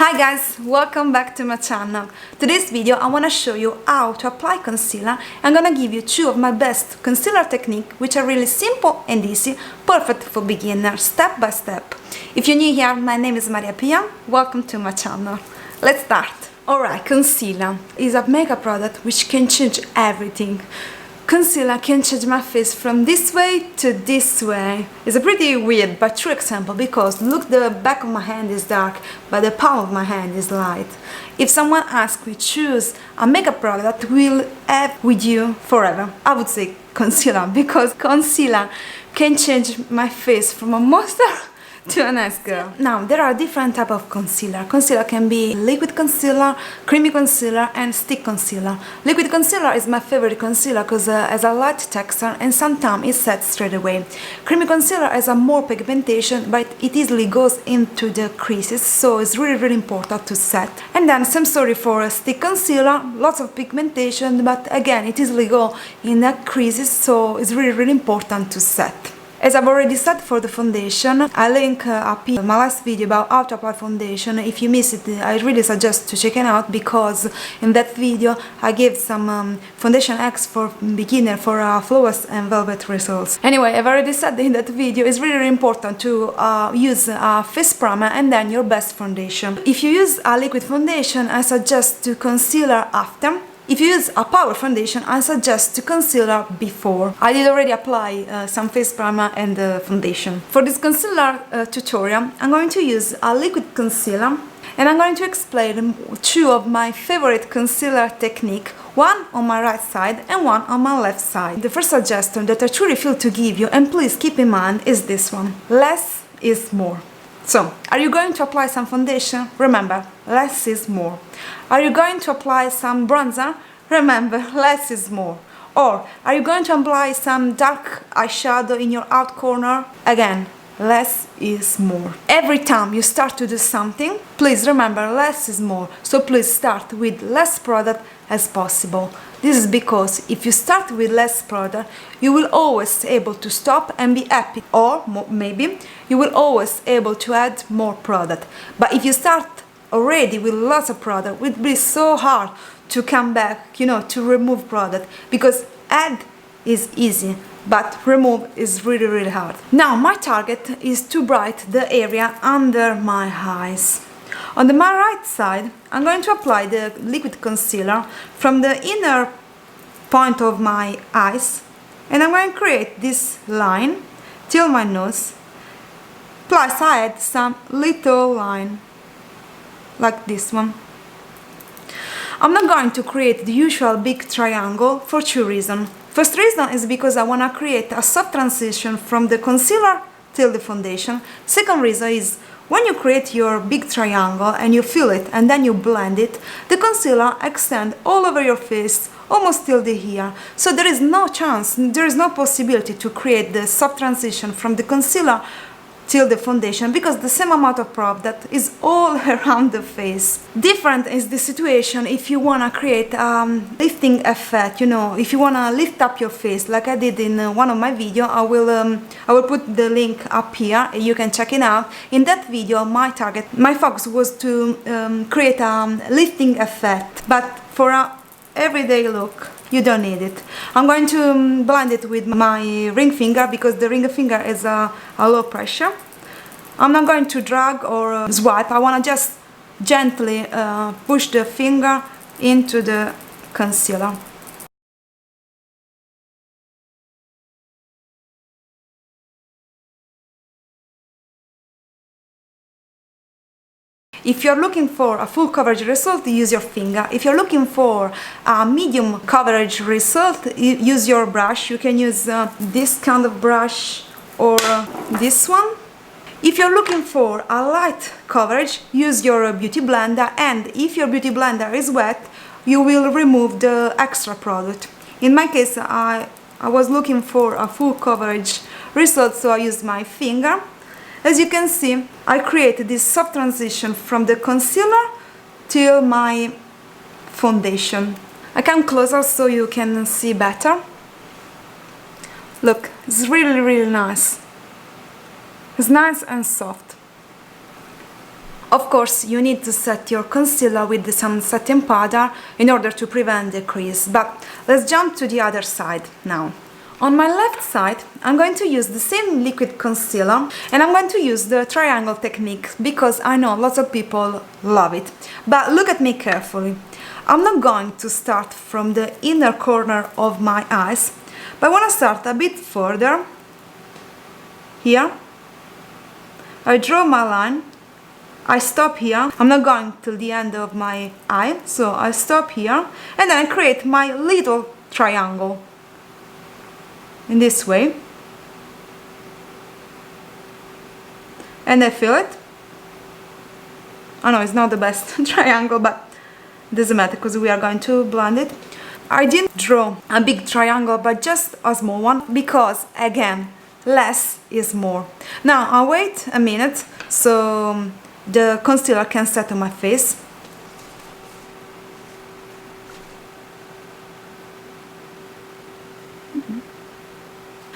Hi guys, welcome back to my channel. Today's video I want to show you how to apply concealer. I'm gonna give you two of my best concealer techniques which are really simple and easy, perfect for beginners, step by step. If you're new here, my name is Maria Pia, welcome to my channel. Let's start. Alright, concealer is a makeup product which can change everything. Concealer can change my face from this way to this way. It's a pretty weird but true example because look, the back of my hand is dark but the palm of my hand is light. If someone asks me choose a makeup product that will have with you forever, I would say concealer, because concealer can change my face from a monster to a nice girl. Now, there are different types of concealer. Concealer can be liquid concealer, creamy concealer and stick concealer. Liquid concealer is my favorite concealer because it has a light texture and sometimes it sets straight away. Creamy concealer has a more pigmentation but it easily goes into the creases, so it's really important to set. And then same story for a stick concealer, lots of pigmentation but again it easily goes in the creases, so it's really important to set. As I've already said for the foundation, I link up in my last video about how to apply foundation. If you miss it, I really suggest to check it out because in that video I gave some foundation hacks for beginner for flawless and velvet results. Anyway, I've already said in that video it's really important to use a face primer and then your best foundation. If you use a liquid foundation, I suggest to concealer after. If you use a powder foundation, I suggest to concealer before. I did already apply some face primer and foundation. For this concealer tutorial, I'm going to use a liquid concealer and I'm going to explain two of my favorite concealer technique, one on my right side and one on my left side. The first suggestion that I truly feel to give you, and please keep in mind, is this one. Less is more. So, are you going to apply some foundation? Remember, less is more. Are you going to apply some bronzer? Remember, less is more. Or, are you going to apply some dark eyeshadow in your out corner? Again, less is more. Every time you start to do something, please remember, less is more. So please start with less product as possible. This is because if you start with less product, you will always able to stop and be happy, or maybe you will always able to add more product. But if you start already with lots of product, it will be so hard to come back, to remove product, because add is easy, but remove is really hard. Now my target is to brighten the area under my eyes. On my right side, I'm going to apply the liquid concealer from the inner point of my eyes and I'm going to create this line till my nose, plus I add some little line like this one. I'm not going to create the usual big triangle for two reasons. First reason is because I want to create a soft transition from the concealer till the foundation. Second reason is when you create your big triangle and you fill it and then you blend it, the concealer extends all over your face, almost till the ear. So there is no chance, there is no possibility to create the soft transition from the concealer till the foundation because the same amount of product is all around the face. Different is the situation if you want to create lifting effect, if you want to lift up your face like I did in one of my videos. I will put the link up here, you can check it out. In that video my focus was to create a lifting effect, but for a everyday look you don't need it. I'm going to blend it with my ring finger because the ring finger is a low pressure. I'm not going to drag or swipe. I want to just gently push the finger into the concealer. If you're looking for a full coverage result, use your finger. If you're looking for a medium coverage result, use your brush. You can use this kind of brush or this one. If you're looking for a light coverage, use your beauty blender, and if your beauty blender is wet, you will remove the extra product. In my case, I was looking for a full coverage result, so I used my finger. As you can see, I created this soft transition from the concealer till my foundation. I come closer so you can see better. Look, it's really nice. It's nice and soft. Of course, you need to set your concealer with some setting powder in order to prevent the crease, but let's jump to the other side now. On my left side, I'm going to use the same liquid concealer and I'm going to use the triangle technique because I know lots of people love it. But look at me carefully. I'm not going to start from the inner corner of my eyes, but I want to start a bit further. Here, I draw my line. I stop here. I'm not going till the end of my eye, so I stop here and then I create my little triangle in this way, and I fill it. I know it's not the best triangle, but it doesn't matter because we are going to blend it. I didn't draw a big triangle but just a small one because, again, less is more. Now I'll wait a minute so the concealer can set on my face.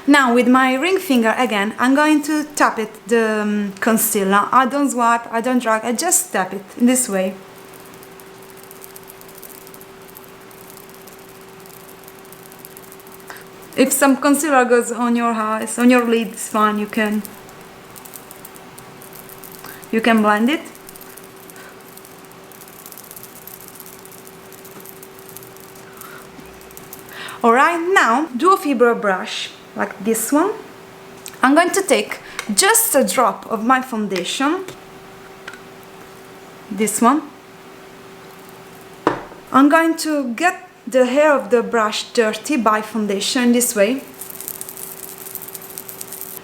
Now with my ring finger again, I'm going to tap it, the concealer. I don't swipe, I don't drag, I just tap it in this way. If some concealer goes on your eyes, on your lid, it's fine, you can blend it. Alright, now do a fiber brush like this one. I'm going to take just a drop of my foundation, this one. I'm going to get the hair of the brush dirty by foundation this way.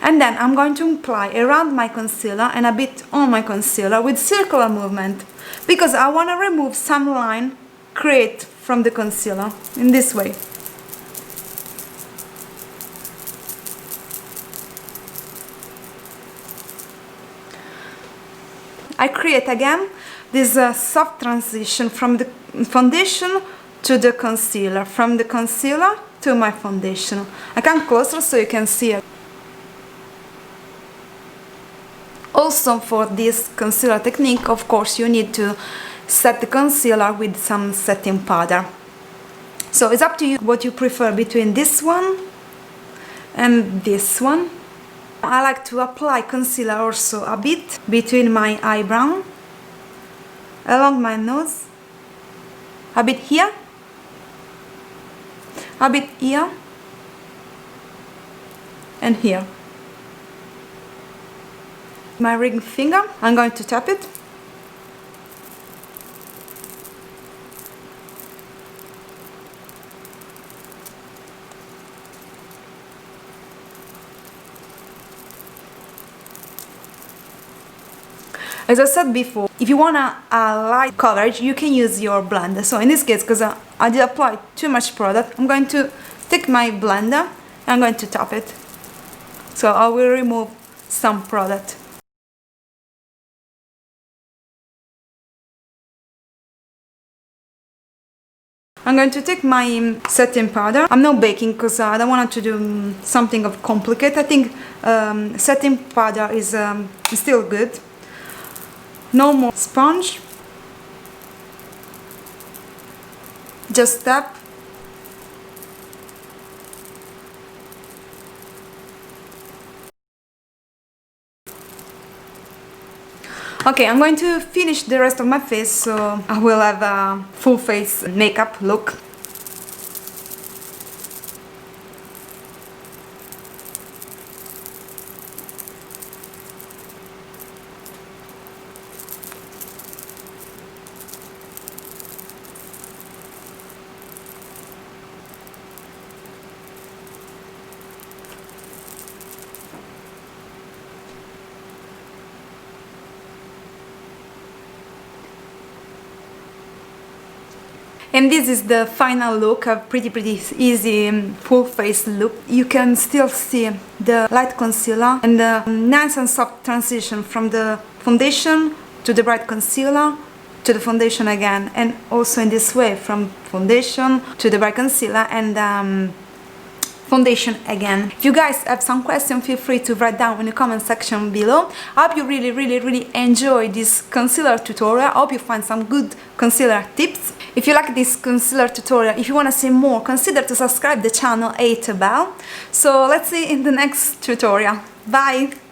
And then I'm going to apply around my concealer and a bit on my concealer with circular movement because I want to remove some line created from the concealer in this way. I create again this soft transition from the foundation to the concealer, from the concealer to my foundation. I come closer so you can see it. Also for this concealer technique, of course, you need to set the concealer with some setting powder. So it's up to you what you prefer between this one and this one. I like to apply concealer also a bit between my eyebrow, along my nose, a bit here, a bit here, and here. My ring finger, I'm going to tap it. As I said before, if you want a light coverage, you can use your blender. So in this case, because I did apply too much product, I'm going to take my blender and I'm going to tap it. So I will remove some product. I'm going to take my setting powder. I'm not baking because I don't want to do something of complicated. I think setting powder is still good. No more sponge. Just tap. Okay, I'm going to finish the rest of my face so I will have a full face makeup look. And this is the final look, a pretty easy full face look. You can still see the light concealer and the nice and soft transition from the foundation to the bright concealer to the foundation again, and also in this way from foundation to the bright concealer and foundation again. If you guys have some questions, feel free to write down in the comment section below. I hope you really enjoy this concealer tutorial. I hope you find some good concealer tips. If you like this concealer tutorial, if you want to see more, consider to subscribe the channel, hit the bell. So let's see in the next tutorial. Bye!